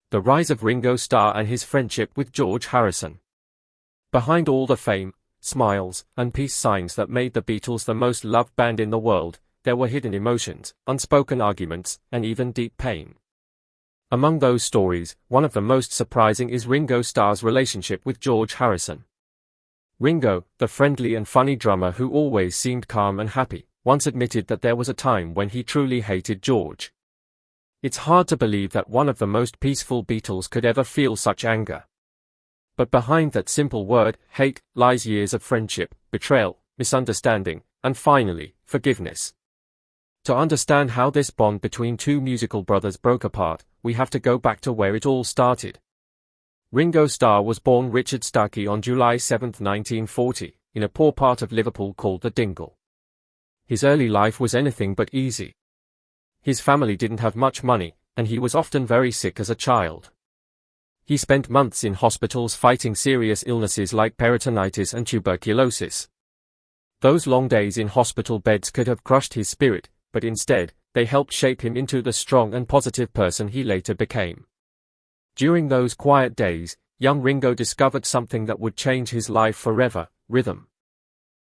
The rise of Ringo Starr and his friendship with George Harrison. Behind all the fame, smiles, and peace signs that made the Beatles the most loved band in the world, there were hidden emotions, unspoken arguments, and even deep pain. Among those stories, one of the most surprising is Ringo Starr's relationship with George Harrison. Ringo, the friendly and funny drummer who always seemed calm and happy, once admitted that there was a time when he truly hated George. It's hard to believe that one of the most peaceful Beatles could ever feel such anger. But behind that simple word, hate, lies years of friendship, betrayal, misunderstanding, and finally, forgiveness. To understand how this bond between two musical brothers broke apart, we have to go back to where it all started. Ringo Starr was born Richard Starkey on July 7, 1940, in a poor part of Liverpool called the Dingle. His early life was anything but easy. His family didn't have much money, and he was often very sick as a child. He spent months in hospitals fighting serious illnesses like peritonitis and tuberculosis. Those long days in hospital beds could have crushed his spirit, but instead, they helped shape him into the strong and positive person he later became. During those quiet days, young Ringo discovered something that would change his life forever: rhythm.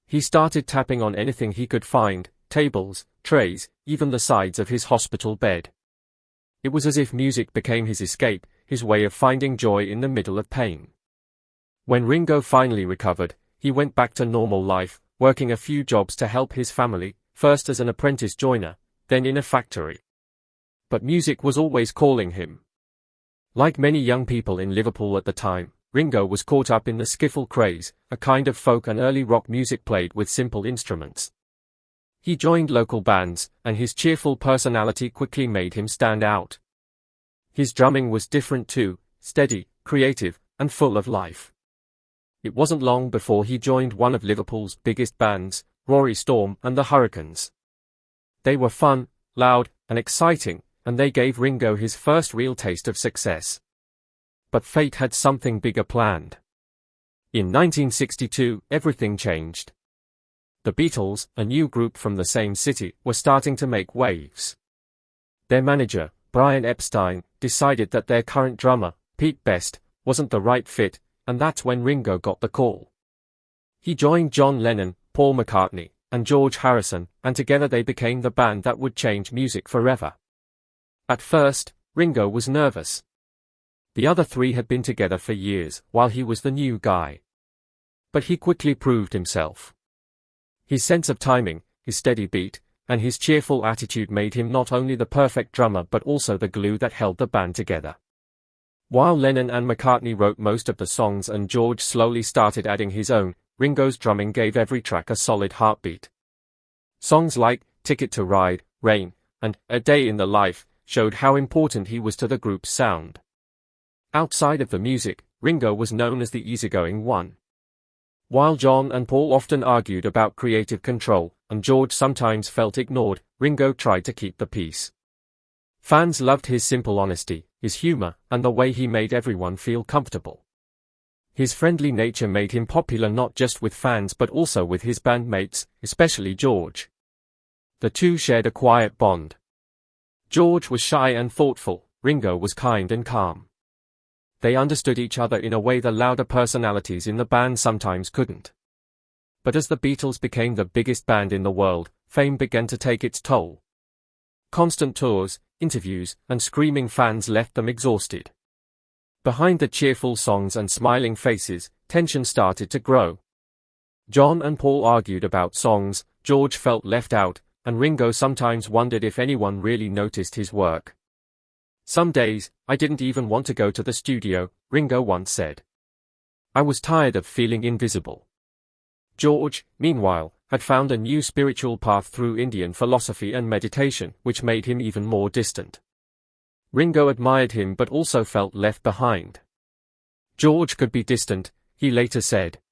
He started tapping on anything he could find: tables, trays, even the sides of his hospital bed. It was as if music became his escape, his way of finding joy in the middle of pain. When Ringo finally recovered, he went back to normal life, working a few jobs to help his family, first as an apprentice joiner, then in a factory. But music was always calling him. Like many young people in Liverpool at the time, Ringo was caught up in the skiffle craze, a kind of folk and early rock music played with simple instruments. He joined local bands, and his cheerful personality quickly made him stand out. His drumming was different too, steady, creative, and full of life. It wasn't long before he joined one of Liverpool's biggest bands, Rory Storm and the Hurricanes. They were fun, loud, and exciting, and they gave Ringo his first real taste of success. But fate had something bigger planned. In 1962, everything changed. The Beatles, a new group from the same city, were starting to make waves. Their manager, Brian Epstein, decided that their current drummer, Pete Best, wasn't the right fit, and that's when Ringo got the call. He joined John Lennon, Paul McCartney, and George Harrison, and together they became the band that would change music forever. At first, Ringo was nervous. The other three had been together for years, while he was the new guy. But he quickly proved himself. His sense of timing, his steady beat, and his cheerful attitude made him not only the perfect drummer but also the glue that held the band together. While Lennon and McCartney wrote most of the songs and George slowly started adding his own, Ringo's drumming gave every track a solid heartbeat. Songs like Ticket to Ride, Rain, and A Day in the Life showed how important he was to the group's sound. Outside of the music, Ringo was known as the easygoing one. While John and Paul often argued about creative control, and George sometimes felt ignored, Ringo tried to keep the peace. Fans loved his simple honesty, his humor, and the way he made everyone feel comfortable. His friendly nature made him popular not just with fans but also with his bandmates, especially George. The two shared a quiet bond. George was shy and thoughtful, Ringo was kind and calm. They understood each other in a way the louder personalities in the band sometimes couldn't. But as the Beatles became the biggest band in the world, fame began to take its toll. Constant tours, interviews, and screaming fans left them exhausted. Behind the cheerful songs and smiling faces, tension started to grow. John and Paul argued about songs, George felt left out, and Ringo sometimes wondered if anyone really noticed his work. "Some days, I didn't even want to go to the studio," Ringo once said. "I was tired of feeling invisible." George, meanwhile, had found a new spiritual path through Indian philosophy and meditation, which made him even more distant. Ringo admired him but also felt left behind. George could be distant, he later said.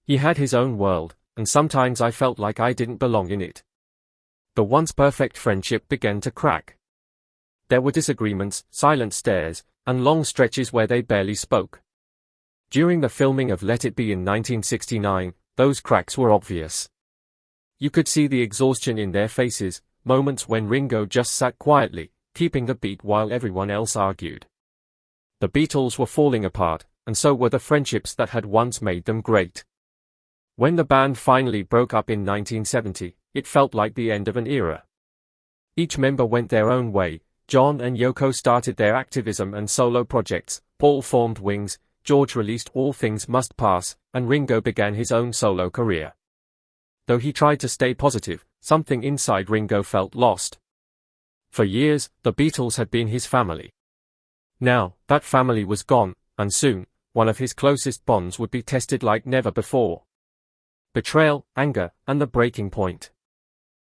"He had his own world, and sometimes I felt like I didn't belong in it." The once perfect friendship began to crack. There were disagreements, silent stares, and long stretches where they barely spoke. During the filming of Let It Be in 1969, those cracks were obvious. You could see the exhaustion in their faces, moments when Ringo just sat quietly, keeping the beat while everyone else argued. The Beatles were falling apart, and so were the friendships that had once made them great. When the band finally broke up in 1970, it felt like the end of an era. Each member went their own way. John and Yoko started their activism and solo projects, Paul formed Wings, George released All Things Must Pass, and Ringo began his own solo career. Though he tried to stay positive, something inside Ringo felt lost. For years, the Beatles had been his family. Now, that family was gone, and soon, one of his closest bonds would be tested like never before. Betrayal, anger, and the breaking point.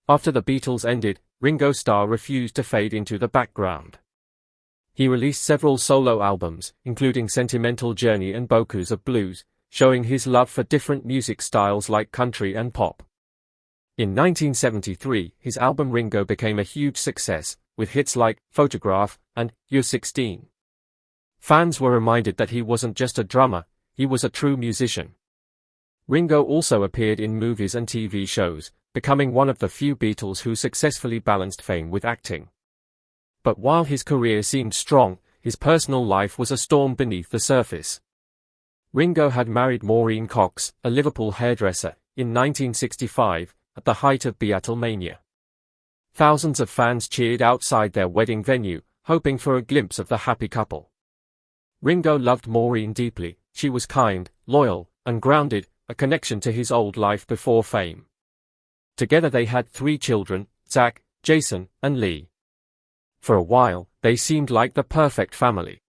After the Beatles ended, Ringo's star refused to fade into the background. He released several solo albums, including Sentimental Journey and Bouquets of Blues, showing his love for different music styles like country and pop. In 1973, his album Ringo became a huge success, with hits like Photograph and You're 16. Fans were reminded that he wasn't just a drummer, he was a true musician. Ringo also appeared in movies and TV shows, becoming one of the few Beatles who successfully balanced fame with acting. But while his career seemed strong, his personal life was a storm beneath the surface. Ringo had married Maureen Cox, a Liverpool hairdresser, in 1965, at the height of Beatlemania. Thousands of fans cheered outside their wedding venue, hoping for a glimpse of the happy couple. Ringo loved Maureen deeply. She was kind, loyal, and grounded, a connection to his old life before fame. Together they had 3 children, Zach, Jason, and Lee. For a while, they seemed like the perfect family.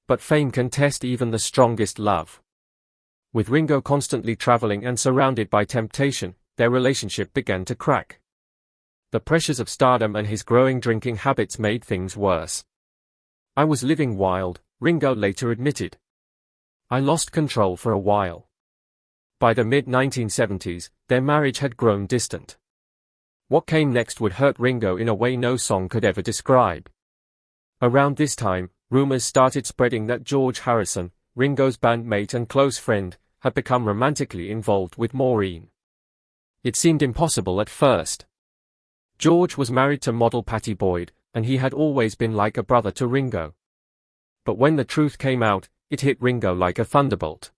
But fame can test even the strongest love. With Ringo constantly traveling and surrounded by temptation, their relationship began to crack. The pressures of stardom and his growing drinking habits made things worse. "I was living wild," Ringo later admitted. "I lost control for a while." By the mid-1970s, their marriage had grown distant. What came next would hurt Ringo in a way no song could ever describe. Around this time, rumors started spreading that George Harrison, Ringo's bandmate and close friend, had become romantically involved with Maureen. It seemed impossible at first. George was married to model Pattie Boyd, and he had always been like a brother to Ringo. But when the truth came out, it hit Ringo like a thunderbolt.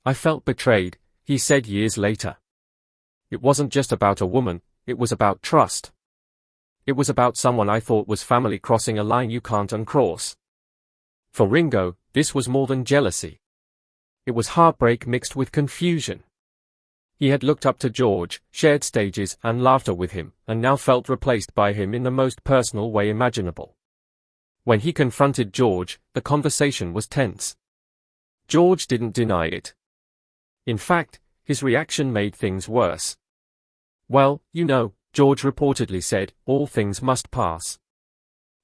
"I felt betrayed," he said years later. "It wasn't just about a woman, it was about trust. It was about someone I thought was family crossing a line you can't uncross." For Ringo, this was more than jealousy. It was heartbreak mixed with confusion. He had looked up to George, shared stages and laughter with him, and now felt replaced by him in the most personal way imaginable. When he confronted George, the conversation was tense. George didn't deny it. In fact, his reaction made things worse. "Well, you know," George reportedly said, "all things must pass."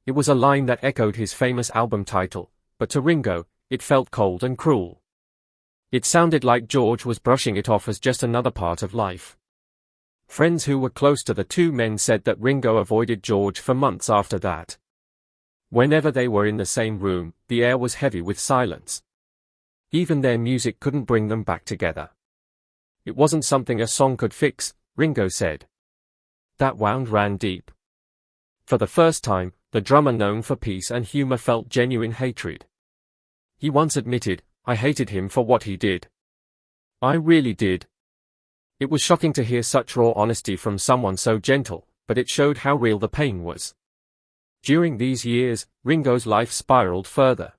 It was a line that echoed his famous album title, but to Ringo, it felt cold and cruel. It sounded like George was brushing it off as just another part of life. Friends who were close to the two men said that Ringo avoided George for months after that. Whenever they were in the same room, the air was heavy with silence. Even their music couldn't bring them back together. "It wasn't something a song could fix," Ringo said. That wound ran deep. For the first time, the drummer known for peace and humor felt genuine hatred. He once admitted, "I hated him for what he did. I really did." It was shocking to hear such raw honesty from someone so gentle, but it showed how real the pain was. During these years, Ringo's life spiraled further.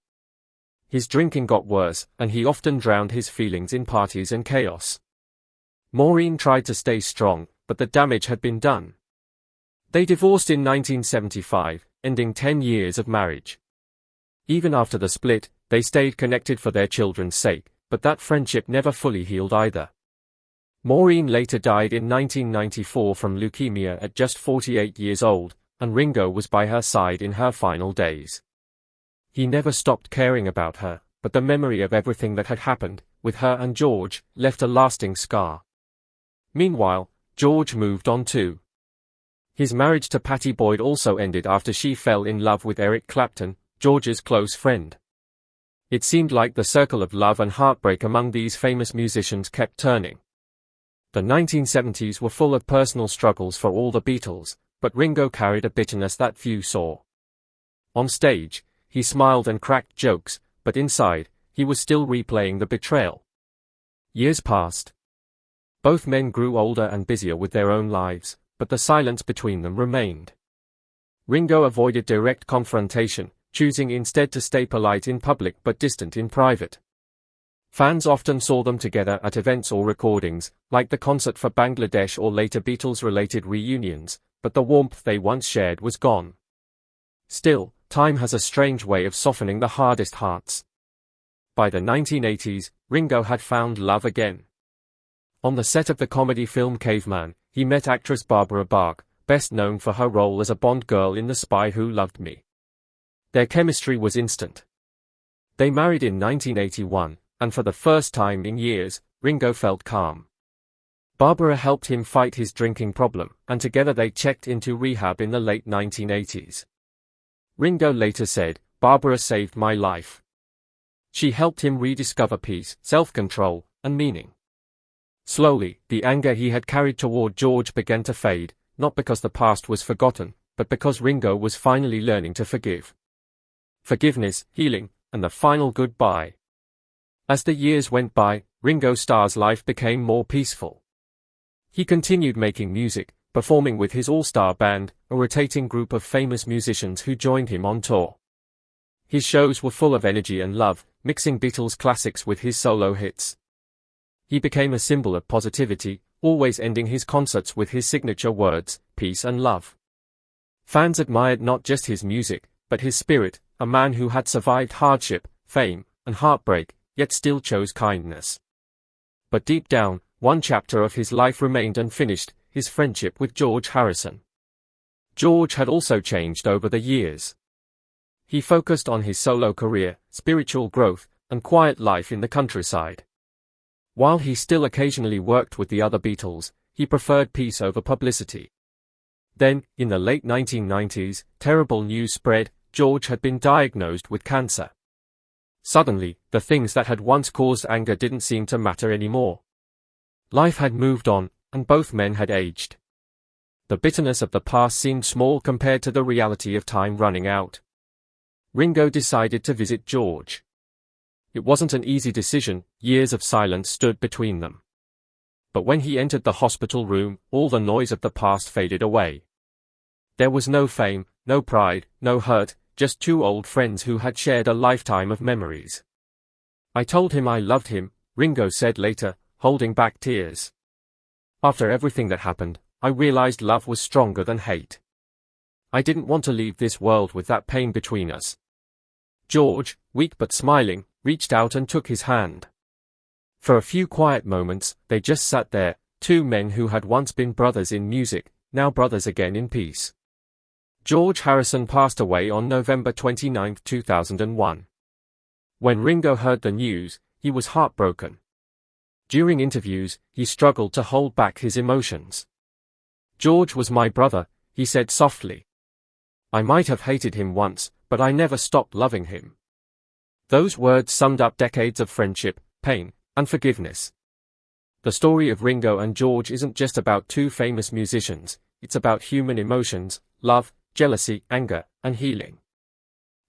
His drinking got worse, and he often drowned his feelings in parties and chaos. Maureen tried to stay strong, but the damage had been done. They divorced in 1975, ending 10 years of marriage. Even after the split, they stayed connected for their children's sake, but that friendship never fully healed either. Maureen later died in 1994 from leukemia at just 48 years old, and Ringo was by her side in her final days. He never stopped caring about her, but the memory of everything that had happened, with her and George, left a lasting scar. Meanwhile, George moved on too. His marriage to Pattie Boyd also ended after she fell in love with Eric Clapton, George's close friend. It seemed like the circle of love and heartbreak among these famous musicians kept turning. The 1970s were full of personal struggles for all the Beatles, but Ringo carried a bitterness that few saw. On stage, he smiled and cracked jokes, but inside, he was still replaying the betrayal. Years passed. Both men grew older and busier with their own lives, but the silence between them remained. Ringo avoided direct confrontation, choosing instead to stay polite in public but distant in private. Fans often saw them together at events or recordings, like the concert for Bangladesh or later Beatles-related reunions, but the warmth they once shared was gone. Still, time has a strange way of softening the hardest hearts. By the 1980s, Ringo had found love again. On the set of the comedy film Caveman, he met actress Barbara Bach, best known for her role as a Bond girl in The Spy Who Loved Me. Their chemistry was instant. They married in 1981, and for the first time in years, Ringo felt calm. Barbara helped him fight his drinking problem, and together they checked into rehab in the late 1980s. Ringo later said, "Barbara saved my life. She helped him rediscover peace, self-control, and meaning." Slowly, the anger he had carried toward George began to fade, not because the past was forgotten, but because Ringo was finally learning to forgive. Forgiveness, healing, and the final goodbye. As the years went by, Ringo Starr's life became more peaceful. He continued making music, performing with his all-star band, a rotating group of famous musicians who joined him on tour. His shows were full of energy and love, mixing Beatles classics with his solo hits. He became a symbol of positivity, always ending his concerts with his signature words, peace and love. Fans admired not just his music, but his spirit, a man who had survived hardship, fame, and heartbreak, yet still chose kindness. But deep down, one chapter of his life remained unfinished, his friendship with George Harrison. George had also changed over the years. He focused on his solo career, spiritual growth, and quiet life in the countryside. While he still occasionally worked with the other Beatles, he preferred peace over publicity. Then, in the late 1990s, terrible news spread: George had been diagnosed with cancer. Suddenly, the things that had once caused anger didn't seem to matter anymore. Life had moved on, and both men had aged. The bitterness of the past seemed small compared to the reality of time running out. Ringo decided to visit George. It wasn't an easy decision, years of silence stood between them. But when he entered the hospital room, all the noise of the past faded away. There was no fame, no pride, no hurt, just two old friends who had shared a lifetime of memories. "I told him I loved him," Ringo said later, holding back tears. "After everything that happened, I realized love was stronger than hate. I didn't want to leave this world with that pain between us." George, weak but smiling, reached out and took his hand. For a few quiet moments, they just sat there, two men who had once been brothers in music, now brothers again in peace. George Harrison passed away on November 29, 2001. When Ringo heard the news, he was heartbroken. During interviews, he struggled to hold back his emotions. "George was my brother," he said softly. "I might have hated him once, but I never stopped loving him." Those words summed up decades of friendship, pain, and forgiveness. The story of Ringo and George isn't just about two famous musicians, it's about human emotions, love, jealousy, anger, and healing.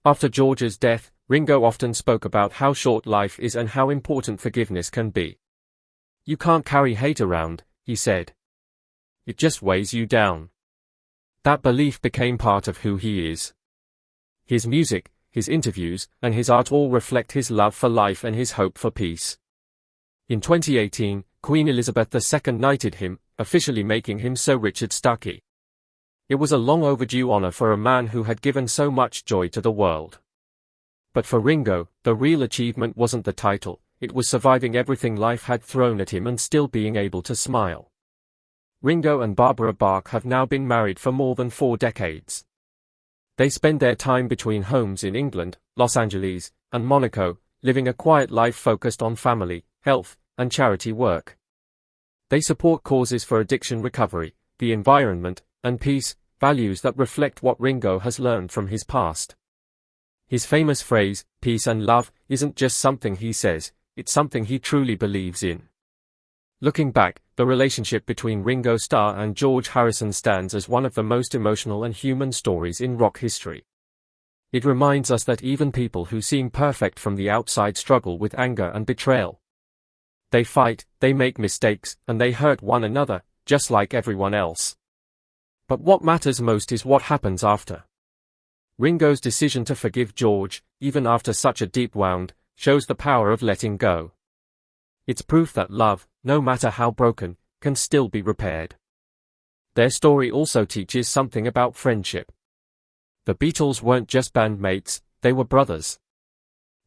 After George's death, Ringo often spoke about how short life is and how important forgiveness can be. "You can't carry hate around," he said. "It just weighs you down." That belief became part of who he is. His music, his interviews, and his art all reflect his love for life and his hope for peace. In 2018, Queen Elizabeth II knighted him, officially making him Sir Richard Stuckey. It was a long overdue honor for a man who had given so much joy to the world. But for Ringo, the real achievement wasn't the title, it was surviving everything life had thrown at him and still being able to smile. Ringo and Barbara Bach have now been married for more than 4 decades. They spend their time between homes in England, Los Angeles, and Monaco, living a quiet life focused on family, health, and charity work. They support causes for addiction recovery, the environment, and peace, values that reflect what Ringo has learned from his past. His famous phrase, "peace and love," isn't just something he says, it's something he truly believes in. Looking back, the relationship between Ringo Starr and George Harrison stands as one of the most emotional and human stories in rock history. It reminds us that even people who seem perfect from the outside struggle with anger and betrayal. They fight, they make mistakes, and they hurt one another, just like everyone else. But what matters most is what happens after. Ringo's decision to forgive George, even after such a deep wound, shows the power of letting go. It's proof that love, no matter how broken, can still be repaired. Their story also teaches something about friendship. The Beatles weren't just bandmates, they were brothers.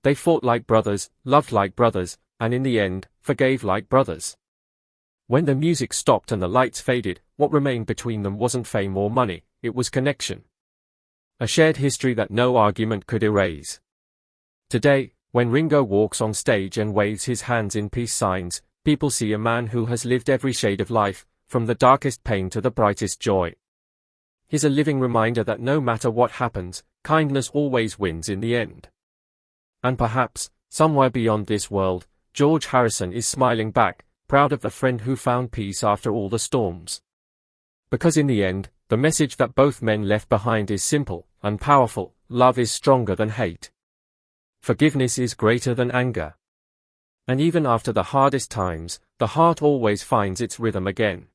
They fought like brothers, loved like brothers, and in the end, forgave like brothers. When the music stopped and the lights faded, what remained between them wasn't fame or money, it was connection. A shared history that no argument could erase. Today, when Ringo walks on stage and waves his hands in peace signs, people see a man who has lived every shade of life, from the darkest pain to the brightest joy. He's a living reminder that no matter what happens, kindness always wins in the end. And perhaps, somewhere beyond this world, George Harrison is smiling back, proud of the friend who found peace after all the storms. Because in the end, the message that both men left behind is simple and powerful: love is stronger than hate. Forgiveness is greater than anger. And even after the hardest times, the heart always finds its rhythm again.